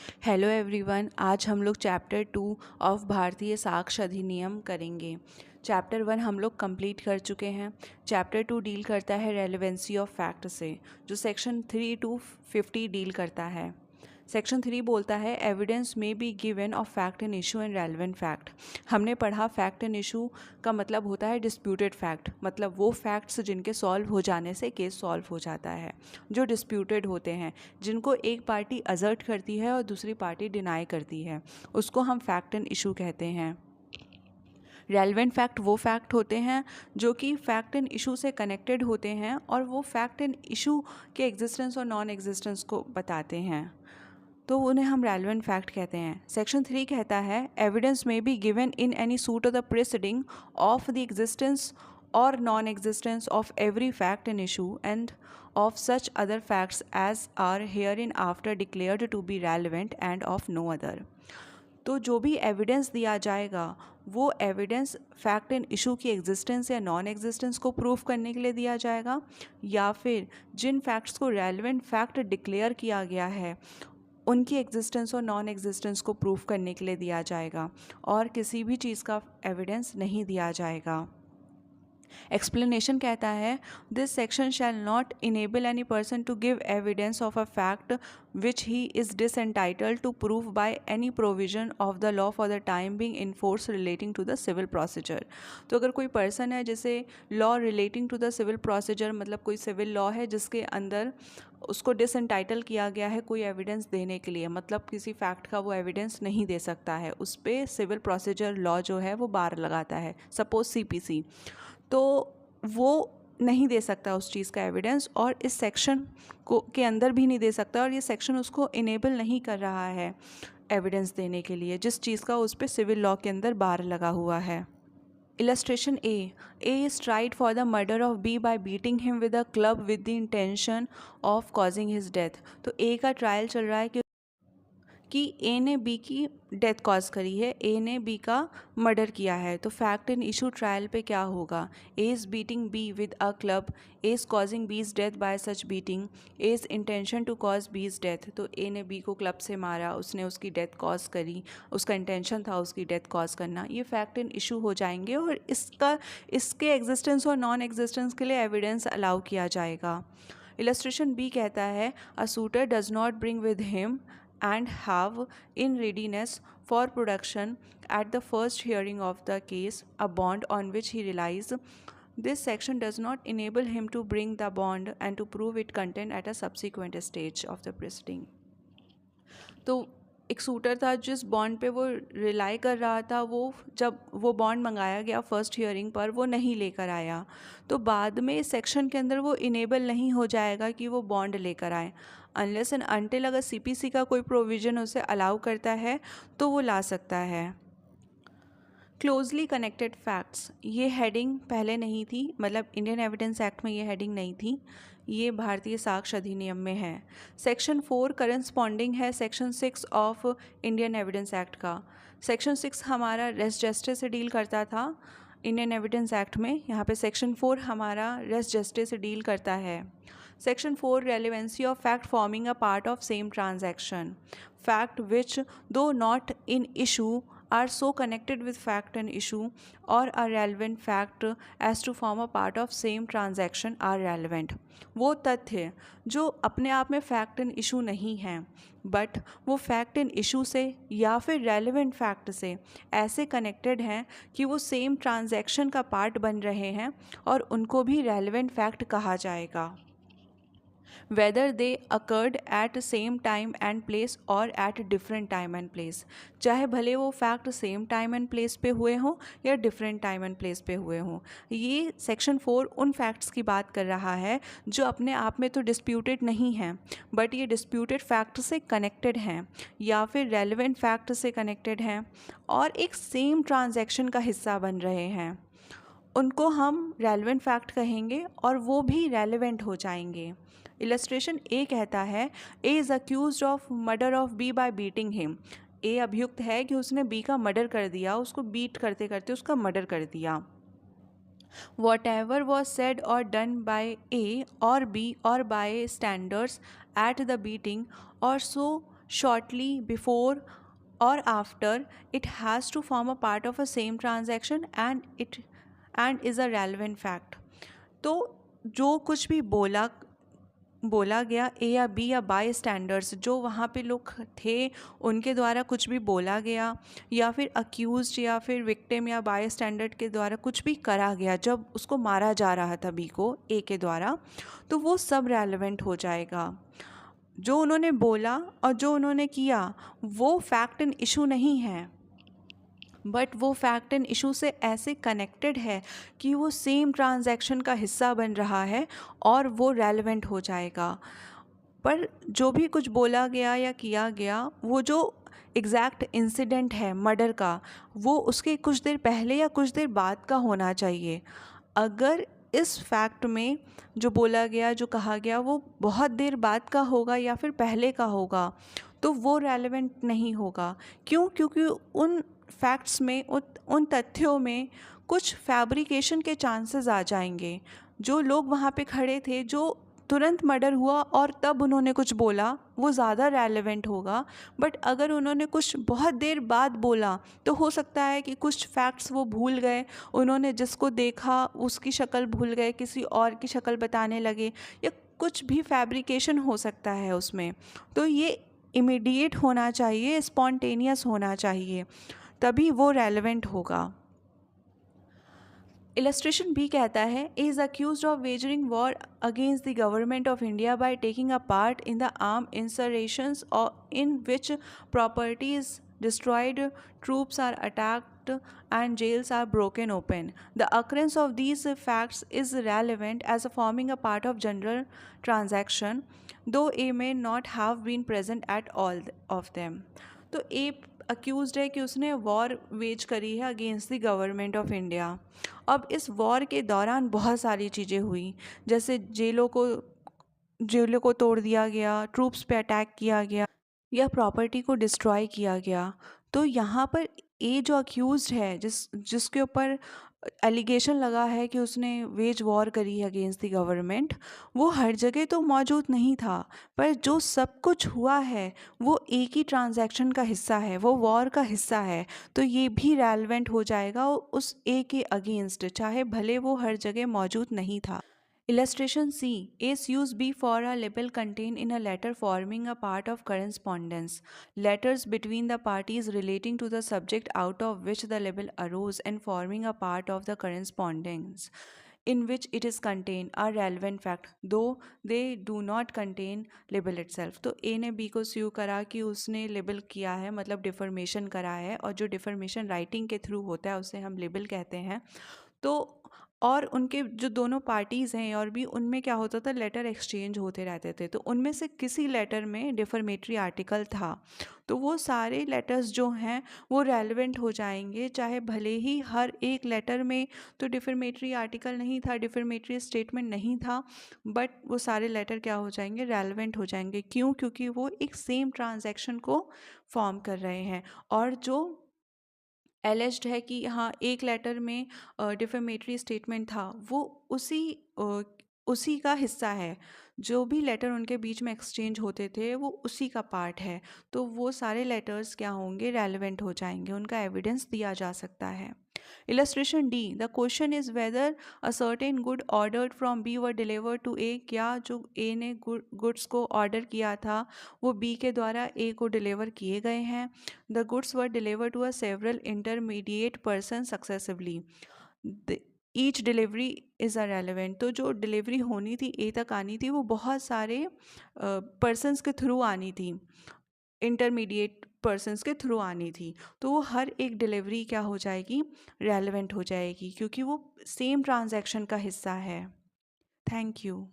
Hello everyone, आज हम लोग चैप्टर 2 ऑफ भारतीय साक्ष्य अधिनियम करेंगे। चैप्टर 1 हम लोग कंप्लीट कर चुके हैं। चैप्टर 2 डील करता है रेलेवेंसी ऑफ फैक्ट से, जो सेक्शन 3 to 50 डील करता है। सेक्शन 3 बोलता है evidence may be given of fact and issue and relevant fact. हमने पढ़ा फैक्ट एंड इशू का मतलब होता है डिस्प्यूटेड फैक्ट, मतलब वो फैक्ट्स जिनके सॉल्व हो जाने से केस सॉल्व हो जाता है, जो डिस्प्यूटेड होते हैं, जिनको एक पार्टी असर्ट करती है और दूसरी पार्टी डिनाई करती है, उसको हम फैक्ट एंड इशू कहते हैं। रेलेवेंट फैक्ट वो फैक्ट होते हैं जो कि फैक्ट एंड इशू से कनेक्टेड होते हैं और वो फैक्ट एंड इशू के एग्जिस्टेंस और नॉन एग्जिस्टेंस को बताते हैं, तो उन्हें हम रेलेवेंट फैक्ट कहते हैं। सेक्शन 3 कहता है evidence may be given in any suit of the proceeding of the existence or non existence of every fact and issue and of such other facts as are hereinafter declared to be relevant and of no other। तो जो भी evidence दिया जाएगा वो evidence fact and issue की existence या non existence को prove करने के लिए दिया जाएगा, या फिर जिन फैक्ट्स को रेलेवेंट फैक्ट डिक्लेयर किया गया है उनकी एग्जिस्टेंस और नॉन एग्जिस्टेंस को प्रूव करने के लिए दिया जाएगा, और किसी भी चीज़ का एविडेंस नहीं दिया जाएगा। एक्सप्लेनेशन कहता है this section shall not enable any person to give evidence of a fact which he is disentitled to prove by any provision of the law for the time being in force relating to the civil procedure. तो अगर कोई person है जिसे law relating to the civil procedure, मतलब कोई civil law है जिसके अंदर उसको डिसएंटाइटल किया गया है कोई एविडेंस देने के लिए, मतलब किसी फैक्ट का वो एविडेंस नहीं दे सकता है, उस पर सिविल प्रोसीजर लॉ जो है वो बार लगाता है, सपोज सीपीसी, तो वो नहीं दे सकता उस चीज़ का एविडेंस, और इस सेक्शन को के अंदर भी नहीं दे सकता, और ये सेक्शन उसको इनेबल नहीं कर रहा है एविडेंस देने के लिए जिस चीज़ का उस पर सिविल लॉ के अंदर बार लगा हुआ है। Illustration A is tried for the murder of B by beating him with a club with the intention of causing his death. तो ए का ट्रायल चल रहा है कि ए ने बी की डेथ कॉज करी है, ए ने बी का मर्डर किया है। तो फैक्ट एंड इशू ट्रायल पे क्या होगा? A is beating B with a club, A is causing B's death by such beating, A is intention to cause B's death. तो ए ने बी को क्लब से मारा, उसने उसकी डेथ कॉज करी, उसका इंटेंशन था उसकी डेथ कॉज करना। ये फैक्ट एंड इशू हो जाएंगे और इसके एग्जिस्टेंस और नॉन एग्जिस्टेंस के लिए एविडेंस अलाउ किया जाएगा। इलस्ट्रेशन बी कहता है a suitor does not bring with him and have in readiness for production at the first hearing of the case a bond on which he relies. This section does not enable him to bring the bond and to prove its content at a subsequent stage of the proceeding। तो एक sweater था जिस bond पे वो rely कर रहा था, वो जब वो बॉन्ड मंगाया गया फर्स्ट हियरिंग पर वो नहीं लेकर आया, तो बाद में इस सेक्शन के अंदर वो इनेबल नहीं हो जाएगा कि वो बॉन्ड लेकर आए, अनलेस एंड अनटिल अगर सीपीसी का कोई प्रोविज़न उसे अलाउ करता है तो वो ला सकता है। क्लोजली कनेक्टेड फैक्ट्स, ये हेडिंग पहले नहीं थी, मतलब इंडियन एविडेंस एक्ट में ये हेडिंग नहीं थी, ये भारतीय साक्ष्य अधिनियम में है। सेक्शन 4 करस्पॉन्डिंग है section 6 of Indian evidence act का। सेक्शन 6 हमारा रेस्ट जस्टिस से डील करता था इंडियन एविडेंस एक्ट में, यहाँ पे सेक्शन 4 हमारा रेस्ट जस्टिस से डील करता है। Section 4 relevancy of fact forming a part of same transaction, fact which though not in issue are so connected with fact and issue or a relevant fact as to form a part of same transaction are relevant। वो तथ्य जो अपने आप में fact and issue नहीं हैं but वो fact and issue से या फिर रेलेवेंट फैक्ट से ऐसे कनेक्टेड हैं कि वो सेम ट्रांजैक्शन का पार्ट बन रहे हैं, और उनको भी रेलेवेंट फैक्ट कहा जाएगा। whether they occurred at same time and place or at different time and place, चाहे भले वो fact same time and place पे हुए हों या डिफरेंट टाइम एंड प्लेस पे हुए हों। ये सेक्शन 4 उन फैक्ट्स की बात कर रहा है जो अपने आप में तो डिस्प्यूटेड नहीं हैं बट ये डिस्प्यूटेड फैक्ट से कनेक्टेड हैं या फिर रेलेवेंट फैक्ट से कनेक्टेड हैं और एक सेम ट्रांजैक्शन का हिस्सा बन रहे हैं, उनको हम रेलेवेंट फैक्ट कहेंगे और वो भी रेलेवेंट हो जाएंगे। इलस्ट्रेशन ए कहता है A is accused of murder of B by beating him. A अभियुक्त है कि उसने बी का मर्डर कर दिया, उसको बीट करते करते उसका मर्डर कर दिया। What was said or done by A or B or by standards at the beating or so shortly before or after, it has to form a part of a same transaction and is a relevant fact. तो जो कुछ भी बोला गया ए या B या bye standards, जो वहाँ पे लोग थे उनके द्वारा कुछ भी बोला गया, या फिर अक्यूज्ड या फिर विक्टिम या बाय स्टैंडर्ड के द्वारा कुछ भी करा गया जब उसको मारा जा रहा था बी को ए के द्वारा, तो वो सब रेलेवेंट हो जाएगा। जो उन्होंने बोला और जो उन्होंने किया वो फैक्ट एंड इशू नहीं है, बट वो फैक्ट एंड इशू से ऐसे कनेक्टेड है कि वो सेम ट्रांजैक्शन का हिस्सा बन रहा है और वो रेलेवेंट हो जाएगा। पर जो भी कुछ बोला गया या किया गया, वो जो एग्जैक्ट इंसिडेंट है मर्डर का, वो उसके कुछ देर पहले या कुछ देर बाद का होना चाहिए। अगर इस फैक्ट में जो बोला गया, जो कहा गया, वो बहुत देर बाद का होगा या फिर पहले का होगा, तो वो रेलेवेंट नहीं होगा। क्यों? क्योंकि उन फैक्ट्स में, उन तथ्यों में कुछ फैब्रिकेशन के चांसेस आ जाएंगे। जो लोग वहाँ पे खड़े थे, जो तुरंत मर्डर हुआ और तब उन्होंने कुछ बोला, वो ज़्यादा रेलेवेंट होगा। बट अगर उन्होंने कुछ बहुत देर बाद बोला, तो हो सकता है कि कुछ फैक्ट्स वो भूल गए, उन्होंने जिसको देखा उसकी शक्ल भूल गए, किसी और की शक्ल बताने लगे, या कुछ भी फैब्रिकेशन हो सकता है उसमें। तो ये इमीडिएट होना चाहिए, स्पॉन्टेनियस होना चाहिए, तभी वो रेलेवेंट होगा। इलस्ट्रेशन बी कहता है, is accused of wagering war against the government of India by taking a part in the arm insurrections in which property is destroyed, troops are attacked, and jails are broken open. The occurrence of these facts is relevant as forming a part of general transaction, though A may not have been present at all of them. तो A accused है कि उसने war veg करी है against the government of India. अब इस war के दौरान बहुत सारी चीज़ें हुई, जैसे जेलों को तोड़ दिया गया, ट्रूप्स पे अटैक किया गया, या प्रॉपर्टी को डिस्ट्रॉय किया गया। तो यहाँ पर ए जो अक्यूज्ड है, जिसके ऊपर एलिगेशन लगा है कि उसने वेज वॉर करी है अगेंस्ट द गवर्नमेंट, वो हर जगह तो मौजूद नहीं था, पर जो सब कुछ हुआ है वो एक ही ट्रांजैक्शन का हिस्सा है, वो वॉर का हिस्सा है। तो ये भी रेलेवेंट हो जाएगा उस ए के अगेंस्ट, चाहे भले वो हर जगह मौजूद नहीं था। Illustration C. A's use B for a label contained in a letter forming a part of correspondence. Letters between the parties relating to the subject out of which the label arose and forming a part of the correspondence in which it is contained are relevant fact, though they do not contain label itself. तो A ने B को sue करा कि उसने label किया है, मतलब defamation करा है, और जो डिफर्मेशन राइटिंग के थ्रू होता है उसे हम label कहते हैं। तो और उनके जो दोनों पार्टीज़ हैं और भी, उनमें क्या होता था, लेटर एक्सचेंज होते रहते थे। तो उनमें से किसी लेटर में डिफर्मेटरी आर्टिकल था, तो वो सारे लेटर्स जो हैं वो रेलेवेंट हो जाएंगे, चाहे भले ही हर एक लेटर में तो डिफर्मेटरी आर्टिकल नहीं था, डिफर्मेटरी स्टेटमेंट नहीं था, बट वो सारे लेटर क्या हो जाएंगे, रेलेवेंट हो जाएंगे। क्यों? क्योंकि वो एक सेम ट्रांजैक्शन को फॉर्म कर रहे हैं, और जो एलिज्ड है कि हाँ एक लेटर में डिफेमेटरी स्टेटमेंट था, वो उसी का हिस्सा है। जो भी लेटर उनके बीच में एक्सचेंज होते थे वो उसी का पार्ट है, तो वो सारे लेटर्स क्या होंगे, रेलेवेंट हो जाएंगे, उनका एविडेंस दिया जा सकता है। Illustration D. The question is whether a certain good ordered from B were delivered to A. क्या जो ए ने गुड्स को ऑर्डर किया था वो बी के द्वारा ए को डिलीवर किए गए हैं। The goods were delivered to a several intermediate person successively. Each delivery is a relevant. तो जो डिलीवरी होनी थी, ए तक आनी थी, वो बहुत सारे पर्सनस के थ्रू आनी थी, इंटरमीडिएट पर्सनस के थ्रू आनी थी। तो वो हर एक डिलीवरी क्या हो जाएगी, रेलेवेंट हो जाएगी, क्योंकि वो सेम ट्रांजैक्शन का हिस्सा है। Thank you.